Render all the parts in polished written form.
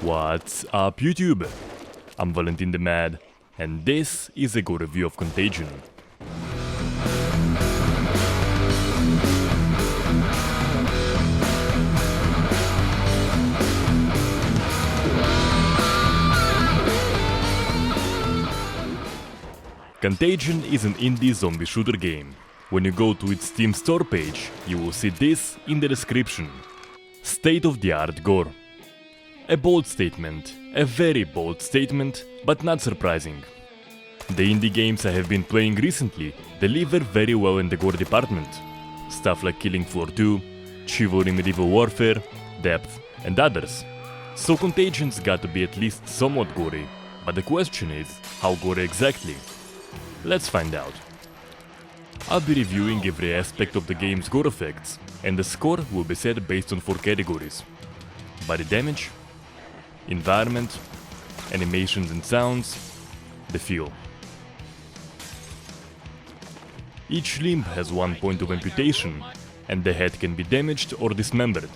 What's up YouTube? I'm Valentin the Mad, and this is a Gore review of Contagion. Contagion is an indie zombie shooter game. When you go to its Steam store page, you will see this in the description. State-of-the-art gore. A bold statement, a very bold statement, but not surprising. The indie games I have been playing recently deliver very well in the gore department. Stuff like Killing Floor 2, Chivalry Medieval Warfare, Depth, and others. So Contagion's got to be at least somewhat gory, but the question is, how gory exactly? Let's find out. I'll be reviewing every aspect of the game's gore effects, and the score will be set based on 4 categories: body damage, environment, animations and sounds, the feel. Each limb has 1 point of amputation, and the head can be damaged or dismembered.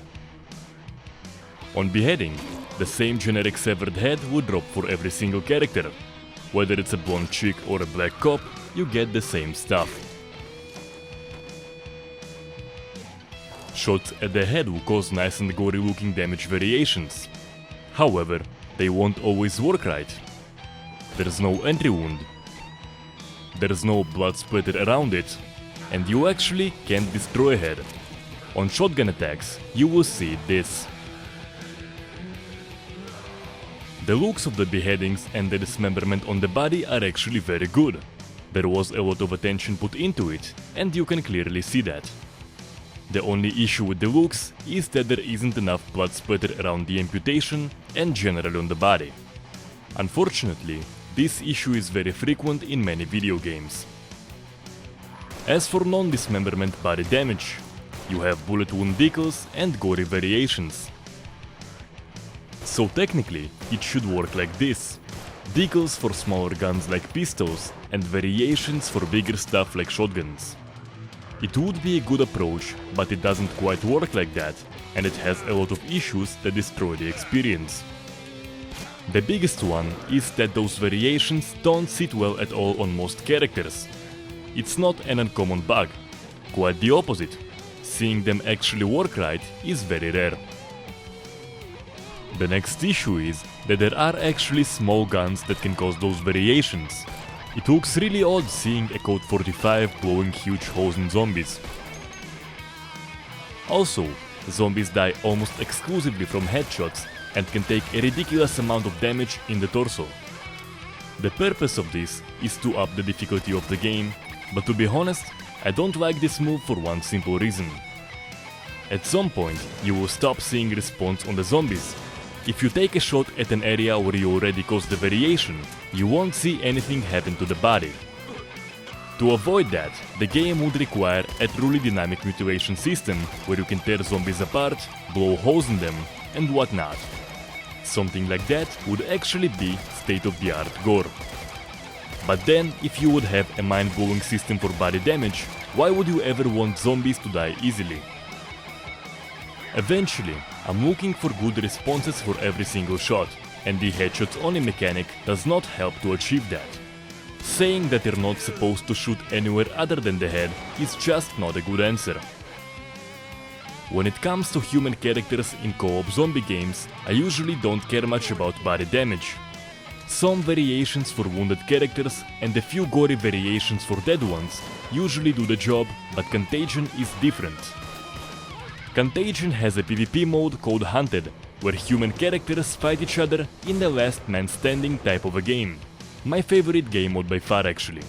On beheading, the same generic severed head would drop for every single character. Whether it's a blonde chick or a black cop, you get the same stuff. Shots at the head will cause nice and gory looking damage variations. However, they won't always work right. There's no entry wound. There's no blood splatter around it, and you actually can't destroy a head. On shotgun attacks, you will see this. The looks of the beheadings and the dismemberment on the body are actually very good. There was a lot of attention put into it, and you can clearly see that. The only issue with the looks is that there isn't enough blood splatter around the amputation and generally on the body. Unfortunately, this issue is very frequent in many video games. As for non-dismemberment body damage, you have bullet wound decals and gory variations. So technically, it should work like this: decals for smaller guns like pistols and variations for bigger stuff like shotguns. It would be a good approach, but it doesn't quite work like that, and it has a lot of issues that destroy the experience. The biggest one is that those variations don't sit well at all on most characters. It's not an uncommon bug, quite the opposite. Seeing them actually work right is very rare. The next issue is that there are actually small guns that can cause those variations. It looks really odd seeing a Code 45 blowing huge holes in zombies. Also, zombies die almost exclusively from headshots and can take a ridiculous amount of damage in the torso. The purpose of this is to up the difficulty of the game, but to be honest, I don't like this move for one simple reason. At some point, you will stop seeing response on the zombies. If you take a shot at an area where you already caused the variation, you won't see anything happen to the body. To avoid that, the game would require a truly dynamic mutilation system where you can tear zombies apart, blow holes in them, and whatnot. Something like that would actually be state-of-the-art gore. But then, if you would have a mind-blowing system for body damage, why would you ever want zombies to die easily? Eventually, I'm looking for good responses for every single shot, and the headshots only mechanic does not help to achieve that. Saying that you're not supposed to shoot anywhere other than the head is just not a good answer. When it comes to human characters in co-op zombie games, I usually don't care much about body damage. Some variations for wounded characters and a few gory variations for dead ones usually do the job, but Contagion is different. Contagion has a PvP mode called Hunted, where human characters fight each other in the last man standing type of a game. My favorite game mode by far actually.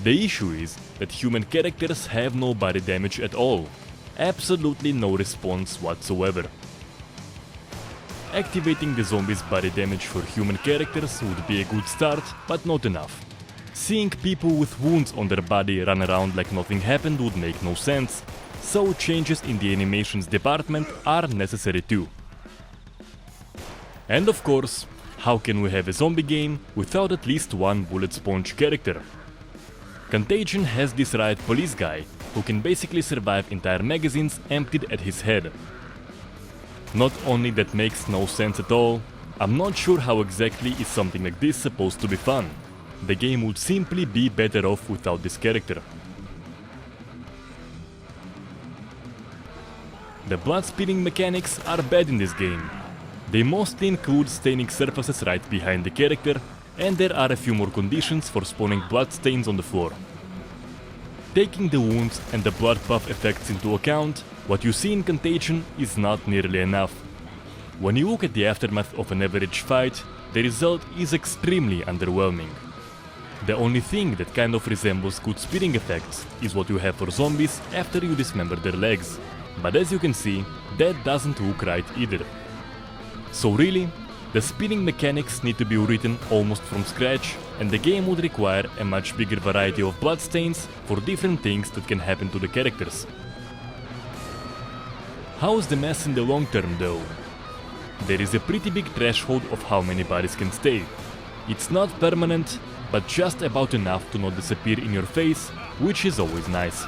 The issue is that human characters have no body damage at all. Absolutely no response whatsoever. Activating the zombies' body damage for human characters would be a good start, but not enough. Seeing people with wounds on their body run around like nothing happened would make no sense, so changes in the animations department are necessary too. And of course, how can we have a zombie game without at least one bullet sponge character? Contagion has this riot police guy who can basically survive entire magazines emptied at his head. Not only that makes no sense at all, I'm not sure how exactly is something like this supposed to be fun. The game would simply be better off without this character. The blood spitting mechanics are bad in this game. They mostly include staining surfaces right behind the character, and there are a few more conditions for spawning blood stains on the floor. Taking the wounds and the blood puff effects into account, what you see in Contagion is not nearly enough. When you look at the aftermath of an average fight, the result is extremely underwhelming. The only thing that kind of resembles good spitting effects is what you have for zombies after you dismember their legs. But as you can see, that doesn't look right either. So really, the spitting mechanics need to be written almost from scratch, and the game would require a much bigger variety of bloodstains for different things that can happen to the characters. How's the mess in the long term though? There is a pretty big threshold of how many bodies can stay. It's not permanent, but just about enough to not disappear in your face, which is always nice.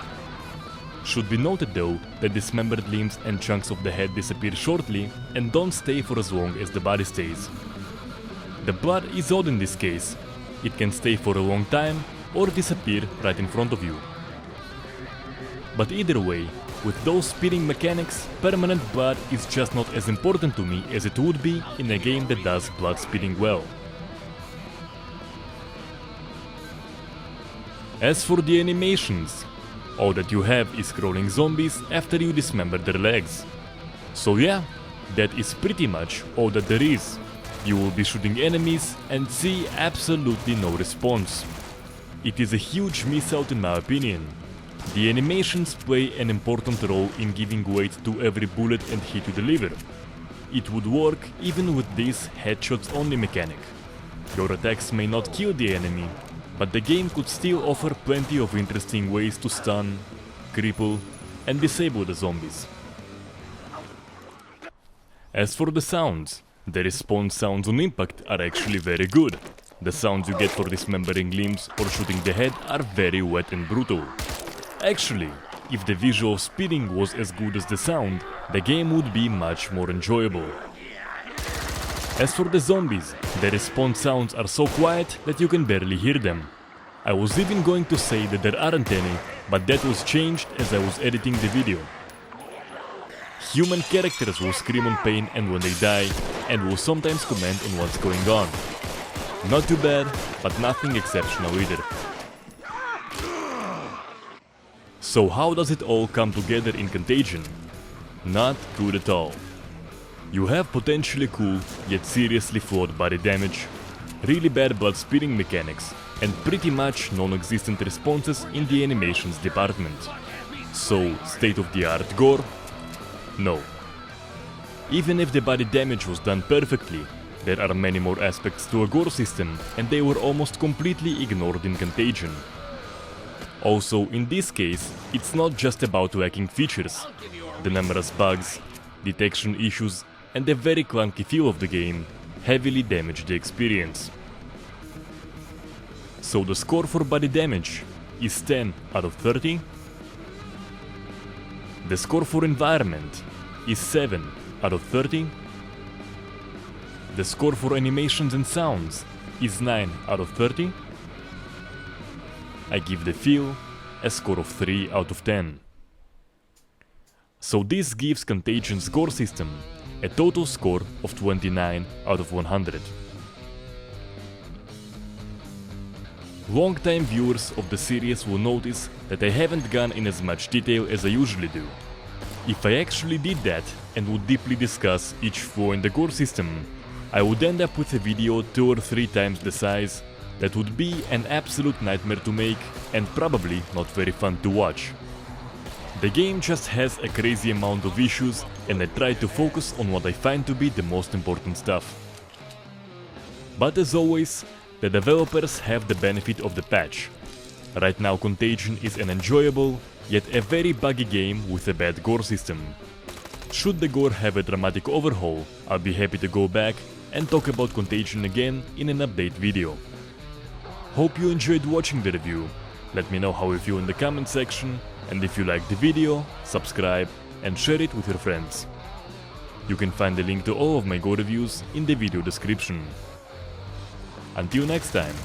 Should be noted though that dismembered limbs and chunks of the head disappear shortly and don't stay for as long as the body stays. The blood is odd in this case. It can stay for a long time or disappear right in front of you. But either way, with those spitting mechanics, permanent blood is just not as important to me as it would be in a game that does blood spitting well. As for the animations, all that you have is crawling zombies after you dismember their legs. So yeah, that is pretty much all that there is. You will be shooting enemies and see absolutely no response. It is a huge miss out in my opinion. The animations play an important role in giving weight to every bullet and hit you deliver. It would work even with this headshots only mechanic. Your attacks may not kill the enemy, but the game could still offer plenty of interesting ways to stun, cripple, and disable the zombies. As for the sounds, the respawn sounds on impact are actually very good. The sounds you get for dismembering limbs or shooting the head are very wet and brutal. Actually, if the visual spitting was as good as the sound, the game would be much more enjoyable. As for the zombies, the respawn sounds are so quiet that you can barely hear them. I was even going to say that there aren't any, but that was changed as I was editing the video. Human characters will scream on pain and when they die, and will sometimes comment on what's going on. Not too bad, but nothing exceptional either. So how does it all come together in Contagion? Not good at all. You have potentially cool, yet seriously flawed body damage, really bad blood spitting mechanics, and pretty much non-existent responses in the animations department. So, state-of-the-art gore? No. Even if the body damage was done perfectly, there are many more aspects to a gore system, and they were almost completely ignored in Contagion. Also, in this case, it's not just about lacking features. The numerous bugs, detection issues, and the very clunky feel of the game heavily damage the experience. So the score for body damage is 10 out of 30. The score for environment is 7 out of 30. The score for animations and sounds is 9 out of 30. I give the feel a score of 3 out of 10. So this gives Contagion's score system a total score of 29 out of 100. Long-time viewers of the series will notice that I haven't gone in as much detail as I usually do. If I actually did that and would deeply discuss each flaw in the gore system, I would end up with a video 2 or 3 times the size that would be an absolute nightmare to make and probably not very fun to watch. The game just has a crazy amount of issues and I try to focus on what I find to be the most important stuff. But as always, the developers have the benefit of the patch. Right now Contagion is an enjoyable, yet a very buggy game with a bad gore system. Should the gore have a dramatic overhaul, I'll be happy to go back and talk about Contagion again in an update video. Hope you enjoyed watching the review. Let me know how you feel in the comment section, and if you liked the video, subscribe and share it with your friends. You can find the link to all of my Gore reviews in the video description. Until next time.